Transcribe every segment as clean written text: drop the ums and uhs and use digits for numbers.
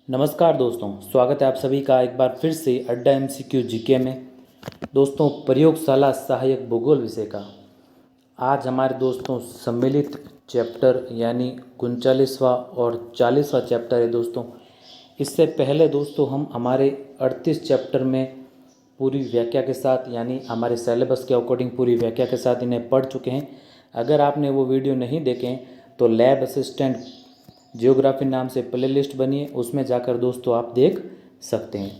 नमस्कार दोस्तों, स्वागत है आप सभी का एक बार फिर से अड्डा एमसीक्यू जीके में। दोस्तों, प्रयोगशाला सहायक भूगोल विषय का आज हमारे दोस्तों सम्मिलित चैप्टर यानी 39वां और 40वां चैप्टर है दोस्तों। इससे पहले दोस्तों हम हमारे 38 चैप्टर में पूरी व्याख्या के साथ यानी हमारे सिलेबस के अकॉर्डिंग पूरी व्याख्या के साथ इन्हें पढ़ चुके हैं। अगर आपने वो वीडियो नहीं देखे तो लैब असिस्टेंट जियोग्राफी नाम से प्लेलिस्ट बनी है, उसमें जाकर दोस्तों आप देख सकते हैं।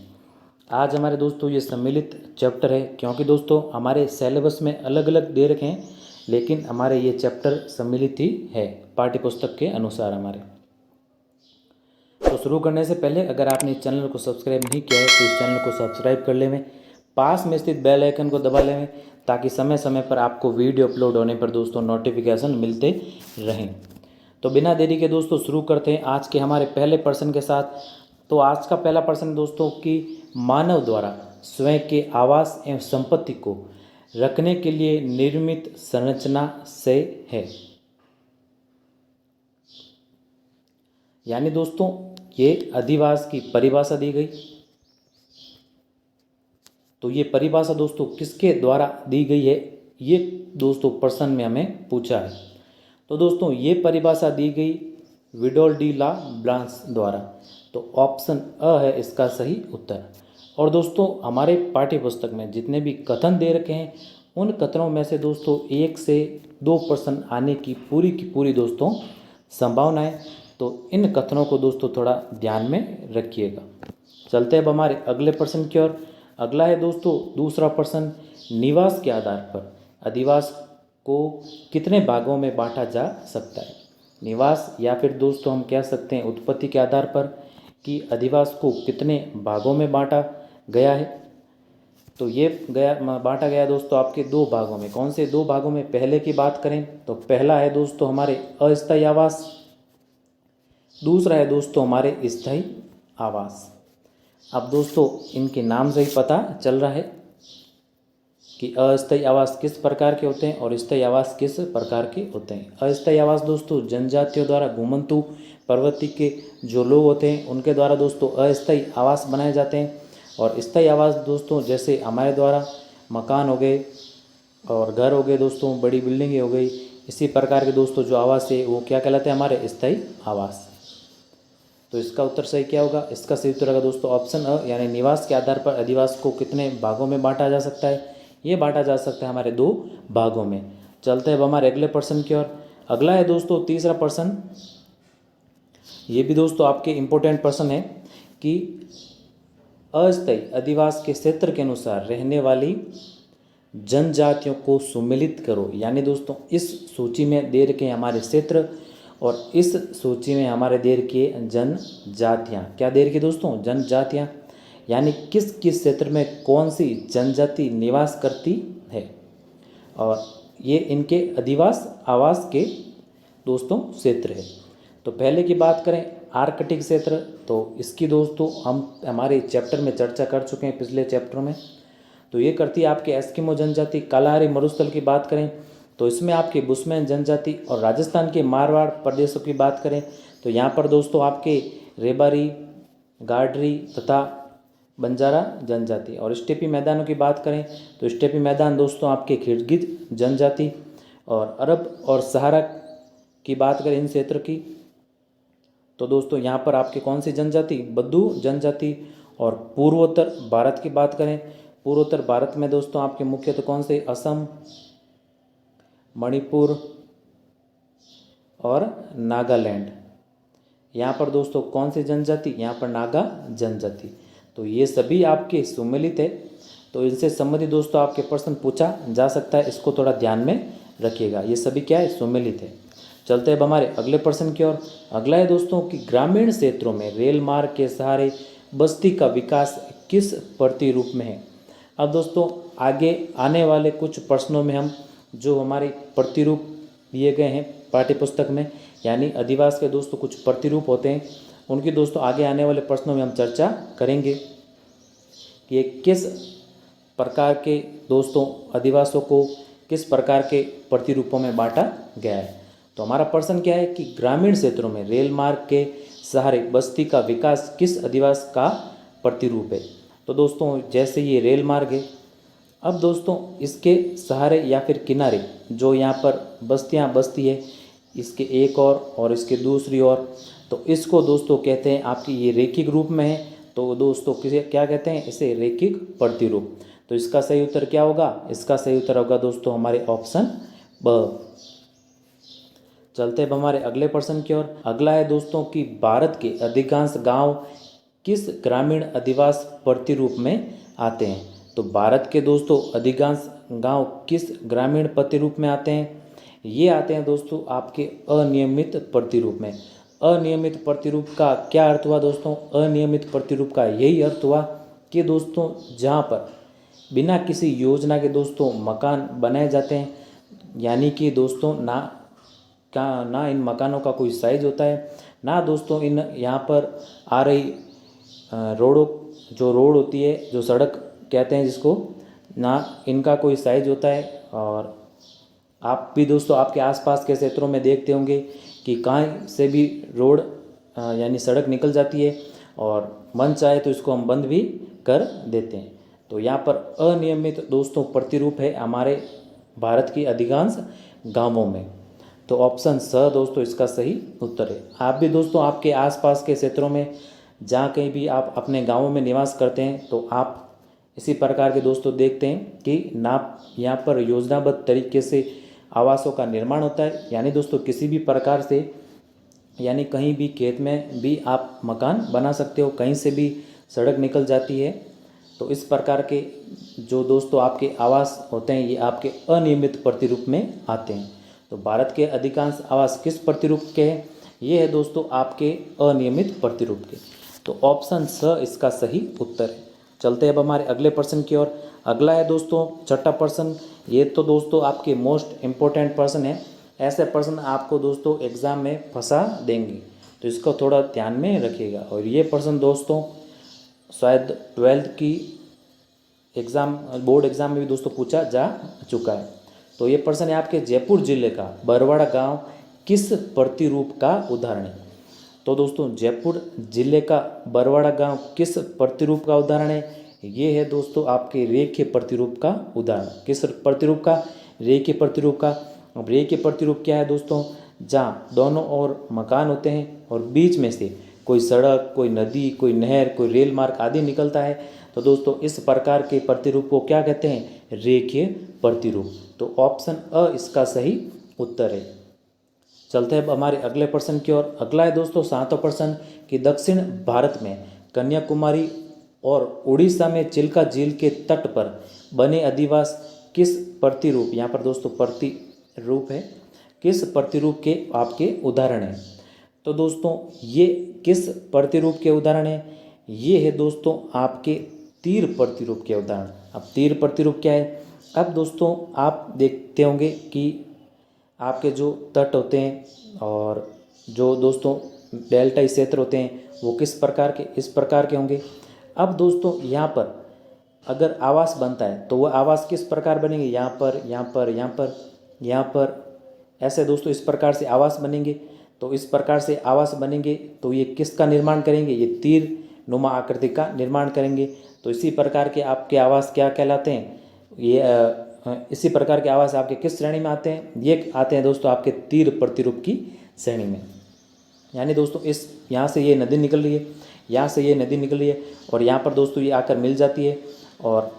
आज हमारे दोस्तों ये सम्मिलित चैप्टर है, क्योंकि दोस्तों हमारे सिलेबस में अलग अलग दे रखे हैं, लेकिन हमारे ये चैप्टर सम्मिलित ही है पाठ्य पुस्तक के अनुसार हमारे। तो शुरू करने से पहले अगर आपने इस चैनल को सब्सक्राइब नहीं किया है तो इस चैनल को सब्सक्राइब कर लेवें, पास में स्थित बेल आइकन को दबा लेवें ताकि समय समय पर आपको वीडियो अपलोड होने पर दोस्तों नोटिफिकेशन मिलते रहें। तो बिना देरी के दोस्तों शुरू करते हैं आज के हमारे पहले प्रश्न के साथ। तो आज का पहला प्रश्न दोस्तों कि मानव द्वारा स्वयं के आवास एवं संपत्ति को रखने के लिए निर्मित संरचना से है। यानी दोस्तों ये अधिवास की परिभाषा दी गई। तो ये परिभाषा दोस्तों किसके द्वारा दी गई है, ये दोस्तों प्रश्न में हमें पूछा है। तो दोस्तों ये परिभाषा दी गई विडोल डी ला ब्लांस द्वारा। तो ऑप्शन अ है इसका सही उत्तर। और दोस्तों हमारे पाठ्य पुस्तक में जितने भी कथन दे रखे हैं उन कथनों में से दोस्तों 1 से 2 प्रश्न आने की पूरी दोस्तों संभावना है। तो इन कथनों को दोस्तों थोड़ा ध्यान में रखिएगा। चलते हैं अब हमारे अगले प्रश्न की ओर। अगला है दोस्तों दूसरा प्रश्न, निवास के आधार पर अधिवास को कितने भागों में बांटा जा सकता है। निवास या फिर दोस्तों हम कह सकते हैं उत्पत्ति के आधार पर कि अधिवास को कितने भागों में बांटा गया है। तो ये बांटा गया दोस्तों आपके 2 भागों में। कौन से 2 भागों में? पहले की बात करें तो पहला है दोस्तों हमारे अस्थायी आवास, दूसरा है दोस्तों हमारे स्थायी आवास। अब दोस्तों इनके नाम से ही पता चल रहा है कि अस्थायी आवास किस प्रकार के होते हैं और स्थायी आवास किस प्रकार के होते हैं। अस्थायी आवास दोस्तों जनजातियों द्वारा घुमंतु प्रवृत्ति के जो लोग होते हैं उनके द्वारा दोस्तों अस्थायी आवास बनाए जाते हैं। और स्थायी आवास दोस्तों जैसे हमारे द्वारा मकान हो गए और घर हो गए दोस्तों, बड़ी बिल्डिंगें हो गई, इसी प्रकार के दोस्तों जो आवास है वो क्या कहलाते हैं? हमारे स्थायी आवास। तो इसका उत्तर सही क्या होगा? इसका सही उत्तर होगा दोस्तों ऑप्शन अ, यानी निवास के आधार पर अधिवास को कितने भागों में बांटा जा सकता है। ये बांटा जा सकता है हमारे 2 भागों में। चलते हैं अब हमारे अगले प्रश्न की ओर। अगला है दोस्तों तीसरा प्रश्न। ये भी दोस्तों आपके इम्पोर्टेंट प्रश्न है कि अस्थायी अधिवास के क्षेत्र के अनुसार रहने वाली जनजातियों को सुमेलित करो। यानी दोस्तों इस सूची में दे रखे हमारे क्षेत्र और इस सूची में हमारे दे रखी जनजातियाँ। क्या दे रखी दोस्तों? जनजातियाँ। यानी किस किस क्षेत्र में कौन सी जनजाति निवास करती है और ये इनके अधिवास आवास के दोस्तों क्षेत्र है। तो पहले की बात करें आर्कटिक क्षेत्र, तो इसकी दोस्तों हम हमारे चैप्टर में चर्चा कर चुके हैं पिछले चैप्टर में। तो ये करती है आपके एस्किमो जनजाति। कालाहारी मरुस्थल की बात करें तो इसमें आपकी बुशमैन जनजाति। और राजस्थान के मारवाड़ प्रदेशों की बात करें तो यहाँ पर दोस्तों आपके रेबारी, गाडरी तथा बंजारा जनजाति। और स्टेपी मैदानों की बात करें तो स्टेपी मैदान दोस्तों आपके खिड़गित जनजाति। और अरब और सहारा की बात करें इन क्षेत्र की तो दोस्तों यहाँ पर आपके कौन सी जनजाति? बद्दू जनजाति। और पूर्वोत्तर भारत की बात करें, पूर्वोत्तर भारत में दोस्तों आपके मुख्यतः कौन से? असम, मणिपुर और नागालैंड। यहाँ पर दोस्तों कौन सी जनजाति? यहाँ पर नागा जनजाति। तो ये सभी आपके सुमेलित है। तो इनसे संबंधित दोस्तों आपके प्रश्न पूछा जा सकता है, इसको थोड़ा ध्यान में रखिएगा। ये सभी क्या है? सुमेलित है। चलते हैं अब हमारे अगले प्रश्न की ओर। अगला है दोस्तों कि ग्रामीण क्षेत्रों में रेल मार्ग के सहारे बस्ती का विकास किस प्रतिरूप में है। अब दोस्तों आगे आने वाले कुछ प्रश्नों में हम जो हमारे प्रतिरूप दिए गए हैं पाठ्य पुस्तक में, यानी अधिवास के दोस्तों कुछ प्रतिरूप होते हैं, उनकी दोस्तों आगे आने वाले प्रश्नों में हम चर्चा करेंगे कि ये किस प्रकार के दोस्तों अधिवासों को किस प्रकार के प्रतिरूपों में बांटा गया है। तो हमारा प्रश्न क्या है कि ग्रामीण क्षेत्रों में रेल मार्ग के सहारे बस्ती का विकास किस अधिवास का प्रतिरूप है। तो दोस्तों जैसे ये रेल मार्ग है, अब दोस्तों इसके सहारे या फिर किनारे जो यहाँ पर बस्तियाँ बसती है, इसके एक और इसके दूसरी ओर, तो इसको दोस्तों कहते हैं, आपकी ये रेखिक रूप में है तो दोस्तों किसे क्या कहते हैं, इसे रेखिक प्रतिरूप। तो इसका सही उत्तर क्या होगा, इसका सही उत्तर होगा दोस्तों हमारे ऑप्शन ब। चलते हैं अब हमारे अगले प्रश्न की ओर। अगला है दोस्तों कि भारत के अधिकांश गांव किस ग्रामीण अधिवास प्रतिरूप में आते हैं। तो भारत के दोस्तों अधिकांश गांव किस ग्रामीण प्रतिरूप में आते हैं, ये आते हैं दोस्तों आपके अनियमित प्रतिरूप में। अनियमित प्रतिरूप का क्या अर्थ हुआ दोस्तों, अनियमित प्रतिरूप का यही अर्थ हुआ कि दोस्तों जहाँ पर बिना किसी योजना के दोस्तों मकान बनाए जाते हैं, यानी कि दोस्तों ना इन मकानों का कोई साइज होता है, ना दोस्तों इन यहाँ पर आ रही रोड होती है, जो सड़क कहते हैं जिसको, ना इनका कोई साइज होता है। और आप भी दोस्तों आपके आसपास के क्षेत्रों में देखते होंगे कि कहीं से भी रोड यानी सड़क निकल जाती है और मन चाहे तो इसको हम बंद भी कर देते हैं। तो यहाँ पर अनियमित दोस्तों प्रतिरूप है हमारे भारत की अधिकांश गांवों में। तो ऑप्शन स दोस्तों इसका सही उत्तर है। आप भी दोस्तों आपके आसपास के क्षेत्रों में जहाँ कहीं भी आप अपने गांवों में निवास करते हैं तो आप इसी प्रकार के दोस्तों देखते हैं कि यहाँ पर योजनाबद्ध तरीके से आवासों का निर्माण होता है, यानी दोस्तों किसी भी प्रकार से, यानी कहीं भी खेत में भी आप मकान बना सकते हो, कहीं से भी सड़क निकल जाती है। तो इस प्रकार के जो दोस्तों आपके आवास होते हैं ये आपके अनियमित प्रतिरूप में आते हैं। तो भारत के अधिकांश आवास किस प्रतिरूप के हैं, ये है दोस्तों आपके अनियमित प्रतिरूप के। तो ऑप्शन स इसका सही उत्तर है। चलते हैं अब हमारे अगले प्रश्न की ओर। अगला है दोस्तों छठा प्रश्न। ये तो दोस्तों आपके मोस्ट इम्पोर्टेंट प्रश्न है, ऐसे प्रश्न आपको दोस्तों एग्ज़ाम में फंसा देंगे, तो इसको थोड़ा ध्यान में रखिएगा। और ये प्रश्न दोस्तों शायद 12th की एग्ज़ाम, बोर्ड एग्ज़ाम में भी दोस्तों पूछा जा चुका है। तो ये प्रश्न है आपके जयपुर जिले का बरवाड़ा गांव किस प्रतिरूप का उदाहरण है। तो दोस्तों जयपुर जिले का बरवाड़ा गांव किस प्रतिरूप का उदाहरण है, ये है दोस्तों आपके रेखीय प्रतिरूप का उदाहरण। किस प्रतिरूप का, रेखीय प्रतिरूप का। अब रेखीय प्रतिरूप क्या है दोस्तों, जहाँ दोनों ओर मकान होते हैं और बीच में से कोई सड़क, कोई नदी, कोई नहर, कोई रेल मार्ग आदि निकलता है। तो दोस्तों इस प्रकार के प्रतिरूप को क्या कहते हैं, रेखीय प्रतिरूप। तो ऑप्शन अ इसका सही उत्तर है। चलते हैं अब हमारे अगले प्रश्न की ओर। अगला है दोस्तों 7वां प्रश्न कि दक्षिण भारत में कन्याकुमारी और उड़ीसा में चिल्का झील के तट पर बने अधिवास किस प्रतिरूप, यहाँ पर दोस्तों प्रतिरूप है, किस प्रतिरूप के आपके उदाहरण हैं। तो दोस्तों ये किस प्रतिरूप के उदाहरण हैं, ये है दोस्तों आपके तीर प्रतिरूप के उदाहरण। अब तीर प्रतिरूप क्या है, अब दोस्तों आप देखते होंगे कि आपके जो तट होते हैं और जो दोस्तों डेल्टाई क्षेत्र होते हैं वो किस प्रकार के, इस प्रकार के होंगे। अब दोस्तों यहाँ पर अगर आवास बनता है तो वह आवास किस प्रकार बनेंगे, यहाँ पर, यहाँ पर, यहाँ पर, यहाँ पर, ऐसे दोस्तों इस प्रकार से आवास बनेंगे। तो इस प्रकार से आवास बनेंगे तो ये किसका निर्माण करेंगे, ये तीर नुमा आकृति का निर्माण करेंगे। तो इसी प्रकार के आपके आवास क्या कहलाते हैं, ये इसी प्रकार के आवास आपके किस श्रेणी में आते हैं, ये आते हैं दोस्तों आपके तीर प्रतिरूप की श्रेणी में। यानी दोस्तों इस यहाँ से ये नदी निकल रही है, यहाँ से ये नदी निकल रही है और यहाँ पर दोस्तों ये आकर मिल जाती है। और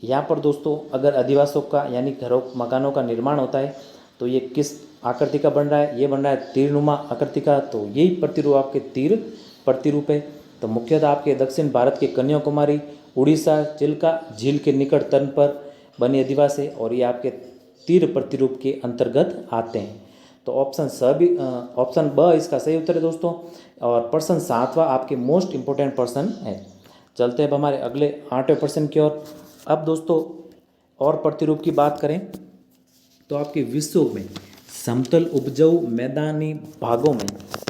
यहाँ पर दोस्तों अगर अधिवासों का यानी घरों मकानों का निर्माण होता है तो ये किस आकृति का बन रहा है, ये बन रहा है तीरनुमा आकृति का। तो यही प्रतिरूप आपके तीर प्रतिरूप है। तो मुख्यतः आपके दक्षिण भारत के कन्याकुमारी, उड़ीसा, चिल्का झील के निकट तट पर बने अधिवास है और ये आपके तीर प्रतिरूप के अंतर्गत आते हैं। तो ऑप्शन ब इसका सही उत्तर है दोस्तों। और प्रश्न 7वां आपके मोस्ट इम्पोर्टेंट प्रश्न है। चलते हैं अब हमारे अगले 8वें प्रश्न की ओर। अब दोस्तों और प्रतिरूप की बात करें तो आपके विश्व में समतल उपजाऊ मैदानी भागों में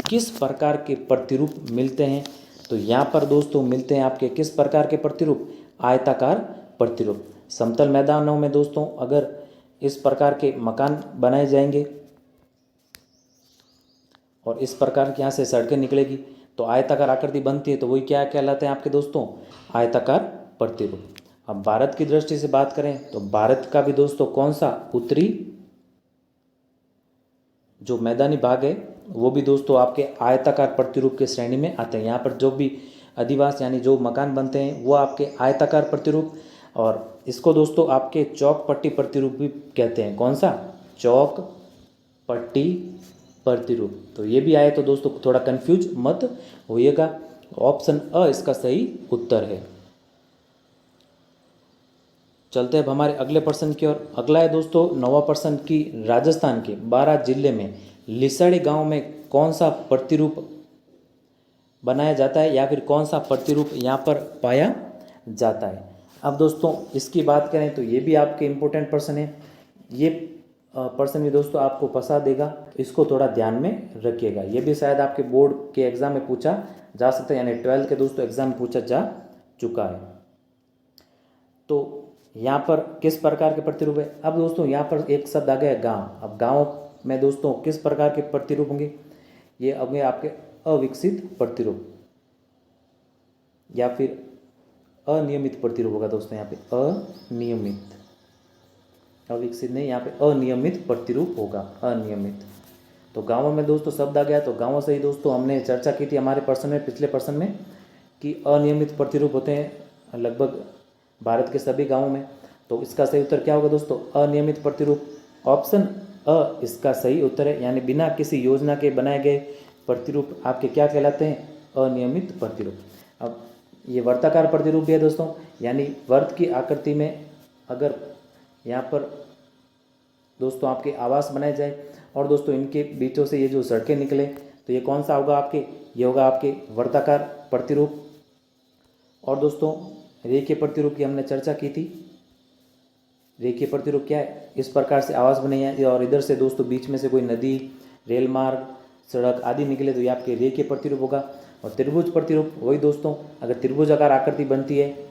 किस प्रकार के प्रतिरूप मिलते हैं। तो यहाँ पर दोस्तों मिलते हैं आपके किस प्रकार के प्रतिरूप, आयताकार प्रतिरूप। समतल मैदानों में दोस्तों अगर इस प्रकार के मकान बनाए जाएंगे और इस प्रकार की यहाँ से सड़कें निकलेगी तो आयताकार आकृति बनती है, तो वही क्या कहलाते हैं आपके दोस्तों, आयताकार प्रतिरूप। अब भारत की दृष्टि से बात करें तो भारत का भी दोस्तों कौन सा, उत्तरी जो मैदानी भाग है वो भी दोस्तों आपके आयताकार प्रतिरूप के श्रेणी में आते हैं। यहाँ पर जो भी अधिवास यानी जो मकान बनते हैं वो आपके आयताकार प्रतिरूप, और इसको दोस्तों आपके चौक पट्टी प्रतिरूप भी कहते हैं। कौन सा, चौक पट्टी प्रतिरूप। तो ये भी आए तो दोस्तों थोड़ा कंफ्यूज मत होइएगा, ऑप्शन अ इसका सही उत्तर है। चलते हैं अब हमारे अगले प्रश्न की ओर। अगला है दोस्तों 9वां प्रश्न की, राजस्थान के 12 जिले में लिसाड़ी गांव में कौन सा प्रतिरूप बनाया जाता है, या फिर कौन सा प्रतिरूप यहाँ पर पाया जाता है। अब दोस्तों इसकी बात करें तो ये भी आपके इम्पोर्टेंट प्रश्न है। ये प्रश्न भी दोस्तों आपको फंसा देगा, तो इसको थोड़ा ध्यान में रखिएगा। ये भी शायद आपके बोर्ड के एग्जाम में पूछा जा सकता है, यानी 12th के दोस्तों एग्जाम में पूछा जा चुका है। तो यहाँ पर किस प्रकार के प्रतिरूप है। अब दोस्तों यहाँ पर एक शब्द आ गया गांव। अब गांव में दोस्तों किस प्रकार के प्रतिरूप होंगे, ये होंगे आपके अविकसित प्रतिरूप या फिर अनियमित प्रतिरूप होगा दोस्तों। यहाँ पे अनियमित, अविकसित नहीं, यहाँ पे अनियमित प्रतिरूप होगा, अनियमित। तो गांवों में दोस्तों शब्द आ गया, तो गांवों से ही दोस्तों हमने चर्चा की थी हमारे प्रश्न में, पिछले प्रश्न में, कि अनियमित प्रतिरूप होते हैं लगभग भारत के सभी गांवों में। तो इसका सही उत्तर क्या होगा दोस्तों, अनियमित प्रतिरूप। ऑप्शन अ इसका सही उत्तर है, यानी बिना किसी योजना के बनाए गए प्रतिरूप आपके क्या कहलाते हैं, अनियमित प्रतिरूप। अब ये वर्ताकार प्रतिरूप भी है दोस्तों, यानी वर्त की आकृति में अगर यहाँ पर दोस्तों आपके आवास बनाए जाए और दोस्तों इनके बीचों से ये जो सड़कें निकले, तो ये कौन सा होगा आपके, ये होगा आपके वर्ताकार प्रतिरूप। और दोस्तों रेखीय प्रतिरूप की हमने चर्चा की थी। रेखीय प्रतिरूप क्या है, इस प्रकार से आवास बने हैं और इधर से दोस्तों बीच में से कोई नदी, रेल मार्ग, सड़क आदि निकले, तो ये आपके रेखीय प्रतिरूप होगा। और त्रिभुज प्रतिरूप वही दोस्तों, अगर त्रिभुजाकार आकृति बनती है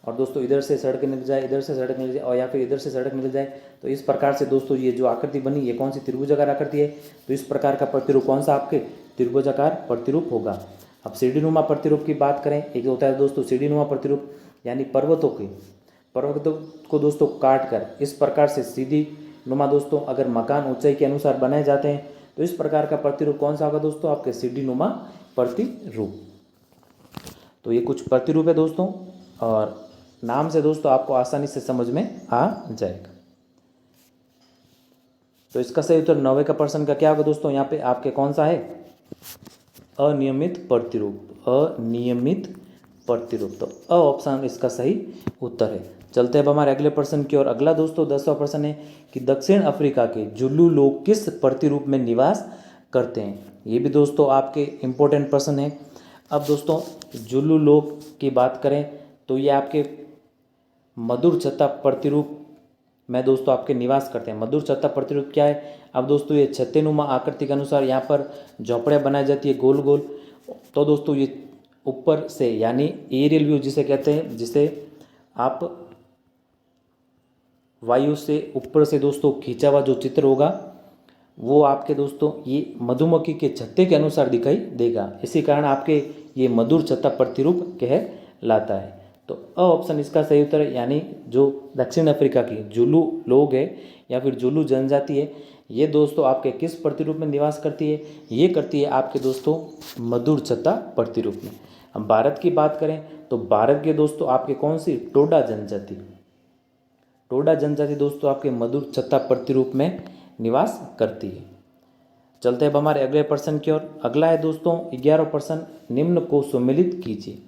और दोस्तों इधर से सड़क निकल जाए, इधर से सड़क निकल जाए, और या फिर इधर से सड़क निकल जाए, तो इस प्रकार से दोस्तों ये जो आकृति बनी ये कौन सी, त्रिभुजाकार आकृति है। तो इस प्रकार का प्रतिरूप कौन सा आपके, त्रिभुजाकार प्रतिरूप होगा। अब सीढ़ीनुमा प्रतिरूप की बात करें, एक होता है दोस्तों सीढ़ीनुमा प्रतिरूप, यानी पर्वतों को दोस्तों काट कर इस प्रकार से सीधी नुमा दोस्तों अगर मकान ऊंचाई के अनुसार बनाए जाते हैं, तो इस प्रकार का प्रतिरूप कौन सा होगा दोस्तों, आपके सीढ़ीनुमा प्रतिरूप। तो ये कुछ प्रतिरूप है दोस्तों, और नाम से दोस्तों आपको आसानी से समझ में आ जाएगा। तो इसका सही उत्तर 9वें का प्रश्न का क्या होगा दोस्तों, यहाँ पे आपके कौन सा है, अनियमित प्रतिरूप, अनियमित प्रतिरूप। तो अ ऑप्शन इसका सही उत्तर है। चलते हैं अब हमारे अगले प्रश्न की ओर। अगला दोस्तों 10वां प्रश्न है कि दक्षिण अफ्रीका के जुल्लू लोग किस प्रतिरूप में निवास करते हैं। ये भी दोस्तों आपके इम्पोर्टेंट प्रश्न है। अब दोस्तों जुल्लू लोग की बात करें तो ये आपके मधुर छत्ता प्रतिरूप में दोस्तों आपके निवास करते हैं। मधुर छत्ता प्रतिरूप क्या है, अब दोस्तों ये छत्तेनुमा आकृति के अनुसार यहाँ पर झोपड़ियाँ बनाई जाती है गोल गोल। तो दोस्तों ये ऊपर से यानी एरियल व्यू जिसे कहते हैं, जिसे आप वायु से ऊपर से दोस्तों खींचा हुआ जो चित्र होगा वो आपके दोस्तों ये मधुमक्खी के छत्ते के अनुसार दिखाई देगा। इसी कारण आपके ये मधुर छत्ता प्रतिरूप कहलाता है। तो अ ऑप्शन इसका सही उत्तर है, यानी जो दक्षिण अफ्रीका की जुलू लोग है या फिर जुलू जनजाति है, ये दोस्तों आपके किस प्रतिरूप में निवास करती है, ये करती है आपके दोस्तों मधुर छत्ता प्रतिरूप में। हम भारत की बात करें तो भारत के दोस्तों आपके कौन सी, टोडा जनजाति, टोडा जनजाति दोस्तों आपके मधुर छत्ता प्रतिरूप में निवास करती है। चलते हैं अब हमारे अगले प्रश्न की ओर। अगला है दोस्तों 11वां प्रश्न, निम्न को सम्मिलित कीजिए।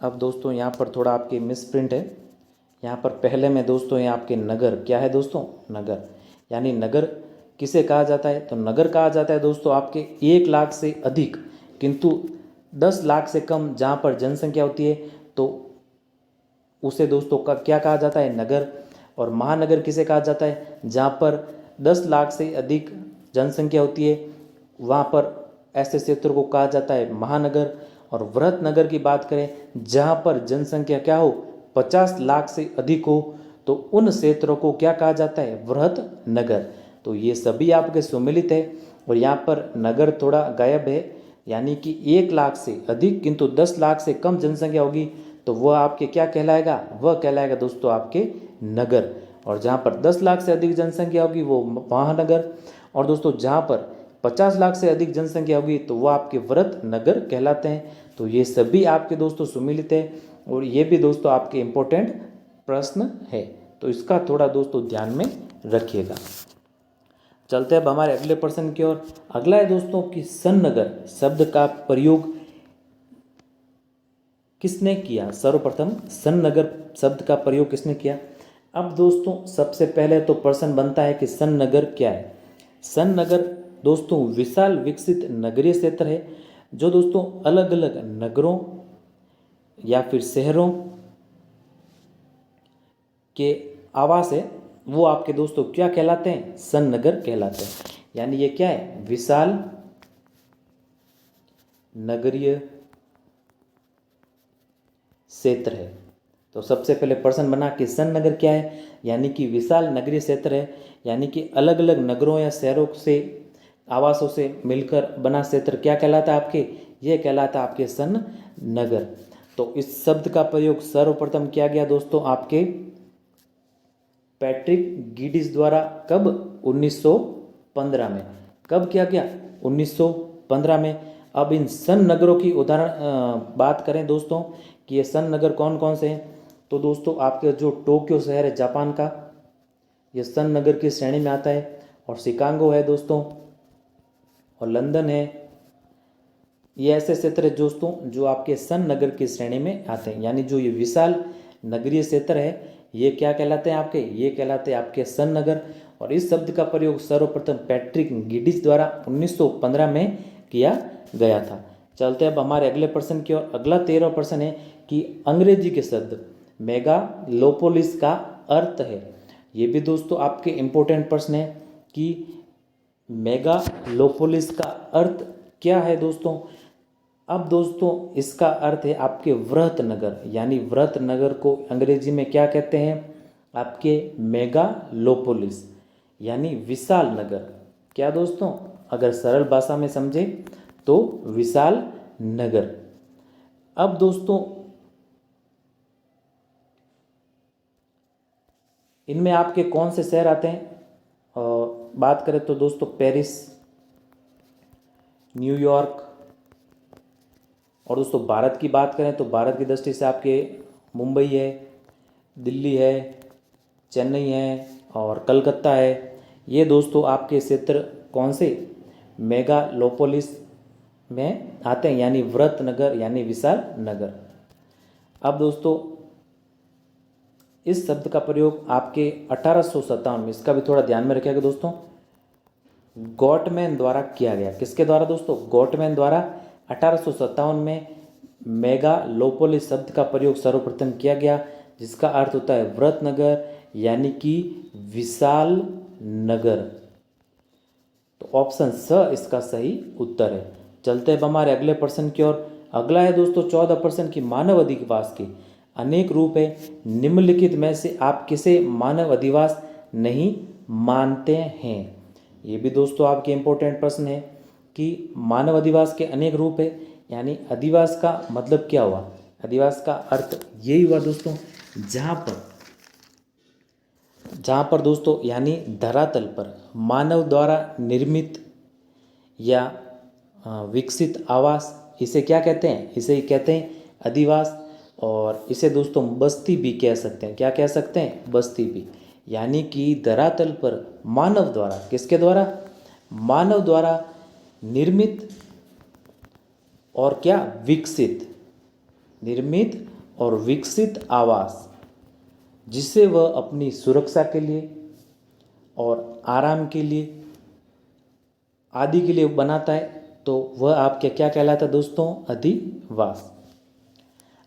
अब दोस्तों यहाँ पर थोड़ा आपके मिसप्रिंट है। यहाँ पर पहले में दोस्तों ये आपके नगर क्या है दोस्तों, नगर, यानी नगर किसे कहा जाता है, तो नगर कहा जाता है दोस्तों आपके 1 लाख से अधिक किंतु 10 लाख से कम जहाँ पर जनसंख्या होती है, तो उसे दोस्तों का क्या कहा जाता है, नगर। और महानगर किसे कहा जाता है, जहाँ पर 10 लाख से अधिक जनसंख्या होती है, वहाँ पर ऐसे क्षेत्र को कहा जाता है महानगर। और वृहत नगर की बात करें जहाँ पर जनसंख्या क्या हो, 50 लाख से अधिक हो, तो उन क्षेत्रों को क्या कहा जाता है? वृहत नगर। तो ये सभी आपके सम्मिलित है और यहाँ पर नगर थोड़ा गायब है, यानी कि 1 लाख से अधिक किंतु 10 लाख से कम जनसंख्या होगी तो वह आपके क्या कहलाएगा? वह कहलाएगा दोस्तों आपके नगर। और जहाँ पर 10 लाख से अधिक जनसंख्या होगी वो महानगर, और दोस्तों जहाँ पर 50 लाख से अधिक जनसंख्या होगी तो वह आपके वृहत नगर कहलाते हैं। तो ये सभी आपके दोस्तों सम्मिलित है और ये भी दोस्तों आपके इम्पोर्टेंट प्रश्न है, तो इसका थोड़ा दोस्तों ध्यान में रखिएगा। चलते हैं अब हमारे अगले प्रश्न की ओर। अगला है दोस्तों कि सन्नगर शब्द का प्रयोग किसने किया? सर्वप्रथम सन्नगर शब्द का प्रयोग किसने किया? अब दोस्तों सबसे पहले तो प्रश्न बनता है कि सन्नगर क्या है? सन्नगर दोस्तों विशाल विकसित नगरीय क्षेत्र है जो दोस्तों अलग अलग नगरों या फिर शहरों के आवास है, वो आपके दोस्तों क्या कहलाते हैं? सन्नगर कहलाते हैं। यानी ये क्या है? विशाल नगरीय क्षेत्र है। तो सबसे पहले प्रश्न बना कि सन्नगर क्या है? यानी कि विशाल नगरीय क्षेत्र है, यानी कि अलग अलग नगरों या शहरों से आवासों से मिलकर बना क्षेत्र क्या कहलाता है आपके? ये कहलाता है आपके सन्नगर। तो इस शब्द का प्रयोग सर्वप्रथम किया गया दोस्तों आपके पैट्रिक गिडिस द्वारा। कब? 1915 में। कब किया गया? 1915 में। अब इन सन नगरों की उदाहरण बात करें दोस्तों कि ये सन नगर कौन कौन से हैं, तो दोस्तों आपके जो टोक्यो शहर है जापान का, ये सन नगर की श्रेणी में आता है, और शिकागो है दोस्तों, और लंदन है। ये ऐसे क्षेत्र है दोस्तों जो आपके सन नगर की श्रेणी में आते हैं। यानी जो ये विशाल नगरीय क्षेत्र है ये क्या कहलाते हैं आपके? ये कहलाते हैं आपके सन नगर। और इस शब्द का प्रयोग सर्वप्रथम पैट्रिक गिडिस द्वारा 1915 में किया गया था। चलते अब हमारे अगले प्रश्न की ओर। अगला 13वां प्रश्न है कि अंग्रेजी के शब्द मेगालोपोलिस का अर्थ है। ये भी दोस्तों आपके इम्पोर्टेंट प्रश्न है कि मेगालोपोलिस का अर्थ क्या है दोस्तों? अब दोस्तों इसका अर्थ है आपके वृहत नगर, यानी वृहत नगर को अंग्रेजी में क्या कहते हैं? आपके मेगालोपोलिस, यानी विशाल नगर। क्या दोस्तों? अगर सरल भाषा में समझे तो विशाल नगर। अब दोस्तों इनमें आपके कौन से शहर आते हैं? बात करें तो दोस्तों पेरिस, न्यूयॉर्क, और दोस्तों भारत की बात करें तो भारत की दृष्टि से आपके मुंबई है, दिल्ली है, चेन्नई है और कलकत्ता है। ये दोस्तों आपके क्षेत्र कौन से? मेगालोपोलिस में आते हैं, यानी वृहत नगर यानी विशाल नगर। अब दोस्तों इस शब्द का प्रयोग आपके 1857 में, इसका भी थोड़ा ध्यान में रखिएगा दोस्तों, गॉटमैन द्वारा किया गया। किसके द्वारा दोस्तों? गॉटमैन द्वारा 1857 में मेगालोपोलिस शब्द का प्रयोग सर्वप्रथम किया गया, जिसका अर्थ होता है वृहत नगर यानी कि विशाल नगर। तो ऑप्शन स इसका सही उत्तर है। चलते अब हमारे अगले प्रश्न की ओर। अगला है दोस्तों 14 प्रश्न की मानव अधिवास के अनेक रूप है, निम्नलिखित में से आप किसे मानव अधिवास नहीं मानते हैं? ये भी दोस्तों आपके इंपॉर्टेंट प्रश्न है कि मानव अधिवास के अनेक रूप है, यानी अधिवास का मतलब क्या हुआ? अधिवास का अर्थ यही हुआ दोस्तों जहाँ पर दोस्तों यानी धरातल पर मानव द्वारा निर्मित या विकसित आवास, इसे क्या कहते हैं? इसे ही कहते हैं अधिवास। और इसे दोस्तों बस्ती भी कह सकते हैं। क्या कह सकते हैं? बस्ती भी। यानी कि धरातल पर मानव द्वारा, किसके द्वारा? मानव द्वारा निर्मित और क्या? विकसित, निर्मित और विकसित आवास, जिसे वह अपनी सुरक्षा के लिए और आराम के लिए आदि के लिए बनाता है, तो वह आपके क्या कहलाता है दोस्तों? अधिवास।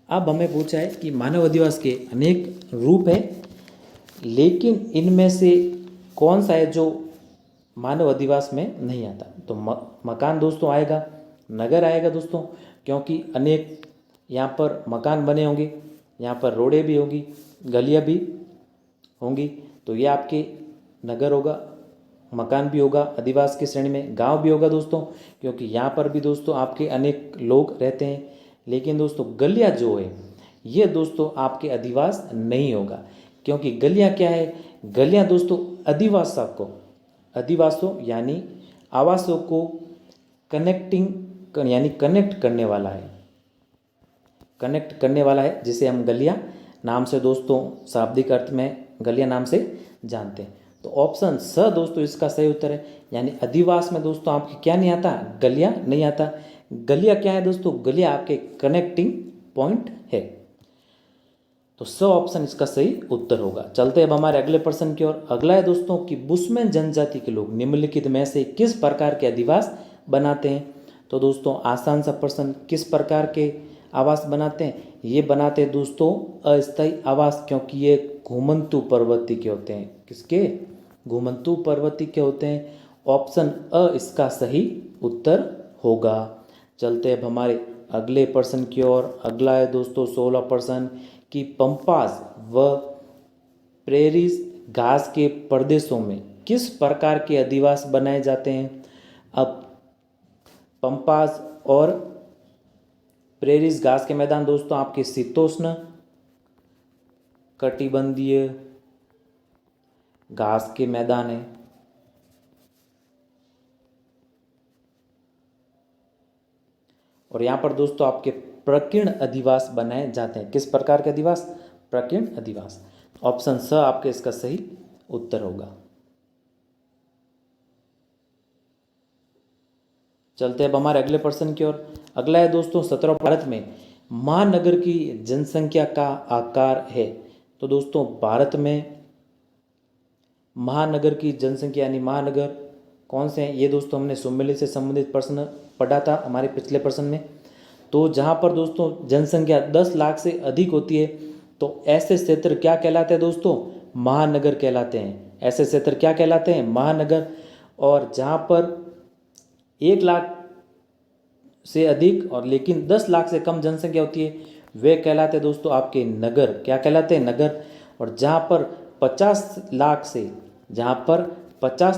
अब हमें पूछा है कि मानव अधिवास के अनेक रूप हैं, लेकिन इनमें से कौन सा है जो मानव अधिवास में नहीं आता? तो मकान दोस्तों आएगा, नगर आएगा दोस्तों, क्योंकि अनेक यहाँ पर मकान बने होंगे, यहाँ पर रोडें भी होंगी, गलियाँ भी होंगी तो ये आपके नगर होगा, मकान भी होगा अधिवास की श्रेणी में, गांव भी होगा दोस्तों, क्योंकि यहाँ पर भी दोस्तों आपके अनेक लोग रहते हैं। लेकिन दोस्तों गलियाँ जो है ये दोस्तों आपके अधिवास नहीं होगा, क्योंकि गलियाँ क्या है, गलियाँ दोस्तों अधिवासों यानी आवासों को कनेक्ट करने वाला है, जिसे हम गलियाँ नाम से दोस्तों शाब्दिक अर्थ में गलियाँ नाम से जानते हैं। तो ऑप्शन स दोस्तों इसका सही उत्तर है, यानी अधिवास में दोस्तों आपके क्या नहीं आता, गलियाँ नहीं आता। गलियाँ क्या है दोस्तों, गलियाँ आपके कनेक्टिंग पॉइंट है। तो स ऑप्शन इसका सही उत्तर होगा। चलते अब हमारे अगले प्रश्न की ओर। अगला है दोस्तों कि बुशमैन जनजाति के लोग निम्नलिखित में से किस प्रकार के अधिवास बनाते हैं। तो दोस्तों आसान सा प्रश्न, किस प्रकार के आवास बनाते हैं, ये बनाते हैं दोस्तों अस्थायी आवास, क्योंकि ये घुमंतु पर्वतीय के होते हैं। किसके, घुमंतु पर्वतीय के होते हैं। ऑप्शन अ इसका सही उत्तर होगा। चलते अब हमारे अगले प्रश्न की ओर। अगला है दोस्तों 16 प्रश्न कि पंपास व प्रेरीज घास के प्रदेशों में किस प्रकार के अधिवास बनाए जाते हैं। अब पंपास और प्रेरीज घास के मैदान दोस्तों आपके शीतोष्ण कटिबंधीय घास के मैदान है। और यहाँ पर दोस्तों आपके प्रकीर्ण अधिवास बनाए जाते हैं। किस प्रकार के अधिवास, प्रकीर्ण अधिवास। ऑप्शन स आपके इसका सही उत्तर होगा। चलते अब हमारे अगले प्रश्न की ओर। अगला है दोस्तों 17 भारत में महानगर की जनसंख्या का आकार है। तो दोस्तों भारत में महानगर की जनसंख्या यानी महानगर कौन से हैं, ये दोस्तों हमने सुमेलित से संबंधित प्रश्न पढ़ा था हमारे पिछले प्रश्न में। तो जहाँ पर दोस्तों जनसंख्या 10 लाख से अधिक होती है तो ऐसे क्षेत्र क्या कहलाते हैं दोस्तों, महानगर कहलाते हैं। ऐसे क्षेत्र क्या कहलाते हैं, महानगर। और जहाँ पर 1 लाख से अधिक और लेकिन 10 लाख से कम जनसंख्या होती है वे कहलाते हैं दोस्तों आपके नगर। क्या कहलाते हैं, नगर। और जहाँ पर 50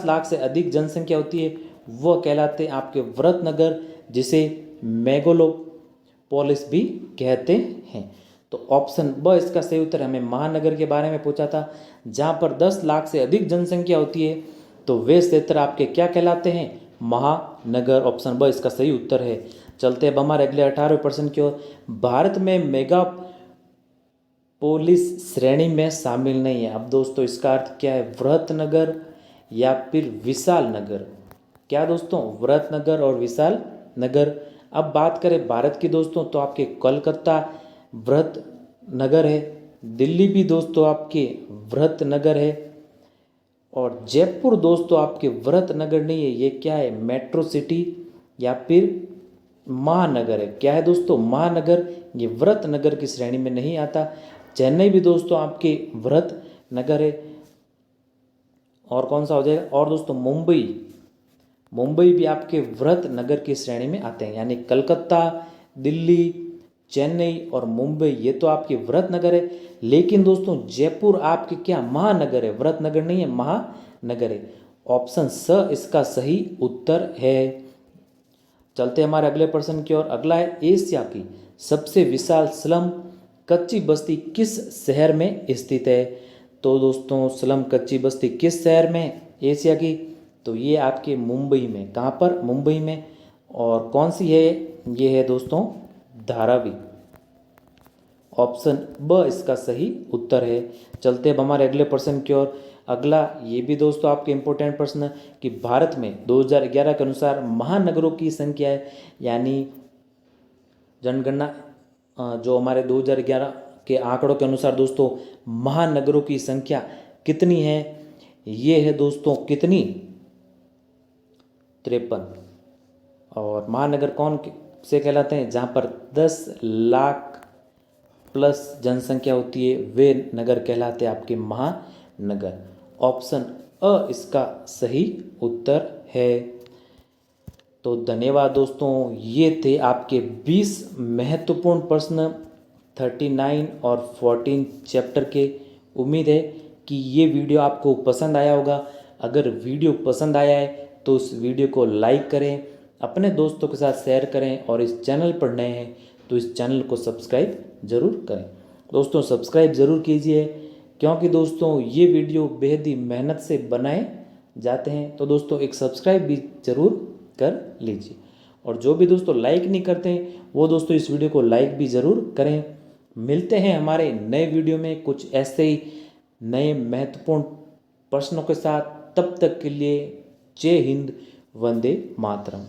लाख से अधिक जनसंख्या होती है वह कहलाते हैं आपके वृहत नगर, जिसे मेगालोपोलिस भी कहते हैं। तो ऑप्शन ब इसका सही उत्तर है। हमें महानगर के बारे में पूछा था, जहाँ पर 10 लाख से अधिक जनसंख्या होती है तो वे क्षेत्र आपके क्या कहलाते हैं, महानगर। ऑप्शन ब इसका सही उत्तर है। चलते अब हमारे अगले 18वें प्रश्न की ओर। भारत में मेगापोलिस श्रेणी में शामिल नहीं है। अब दोस्तों इसका अर्थ क्या है, वृहत नगर या फिर विशाल नगर। क्या दोस्तों, वृहत नगर और विशाल नगर। अब बात करें भारत की दोस्तों तो आपके कोलकाता वृहत नगर है, दिल्ली भी दोस्तों आपके वृहत नगर है, और जयपुर दोस्तों आपके वृहत नगर नहीं है। ये क्या है, मेट्रो सिटी या फिर महानगर है। क्या है दोस्तों, महानगर। ये वृहत नगर की श्रेणी में नहीं आता। चेन्नई भी दोस्तों आपके वृहत नगर है। और कौन सा हो जाएगा, और दोस्तों मुंबई भी आपके वृहत नगर की श्रेणी में आते हैं। यानी कलकत्ता, दिल्ली, चेन्नई और मुंबई ये तो आपके वृहत नगर है। लेकिन दोस्तों जयपुर आपके क्या, महानगर है, वृहत नगर नहीं है, महानगर है। ऑप्शन स इसका सही उत्तर है। चलते हमारे अगले प्रश्न की ओर। अगला है एशिया की सबसे विशाल स्लम कच्ची बस्ती किस शहर में स्थित है। तो दोस्तों स्लम कच्ची बस्ती किस शहर में एशिया की, तो ये आपके मुंबई में। कहाँ पर, मुंबई में। और कौन सी है, ये है दोस्तों धारावी। ऑप्शन ब इसका सही उत्तर है। चलते अब हमारे अगले प्रश्न की ओर। अगला ये भी दोस्तों आपके इंपॉर्टेंट प्रश्न है कि भारत में 2011 के अनुसार महानगरों की संख्या है, यानी जनगणना जो हमारे 2011 के आंकड़ों के अनुसार दोस्तों महानगरों की संख्या कितनी है, ये है दोस्तों कितनी, 53। और महानगर कौन से कहलाते हैं, जहाँ पर 10 लाख प्लस जनसंख्या होती है वे नगर कहलाते हैं आपके महानगर। ऑप्शन अ इसका सही उत्तर है। तो धन्यवाद दोस्तों, ये थे आपके 20 महत्वपूर्ण प्रश्न 39 और 14 चैप्टर के। उम्मीद है कि ये वीडियो आपको पसंद आया होगा। अगर वीडियो पसंद आया है तो उस वीडियो को लाइक करें, अपने दोस्तों के साथ शेयर करें, और इस चैनल पर नए हैं तो इस चैनल को सब्सक्राइब ज़रूर करें। दोस्तों सब्सक्राइब ज़रूर कीजिए, क्योंकि दोस्तों ये वीडियो बेहद ही मेहनत से बनाए जाते हैं। तो दोस्तों एक सब्सक्राइब भी ज़रूर कर लीजिए, और जो भी दोस्तों लाइक नहीं करते हैं वो दोस्तों इस वीडियो को लाइक भी ज़रूर करें। मिलते हैं हमारे नए वीडियो में कुछ ऐसे ही नए महत्वपूर्ण प्रश्नों के साथ। तब तक के लिए जय हिंद, वंदे मातरम।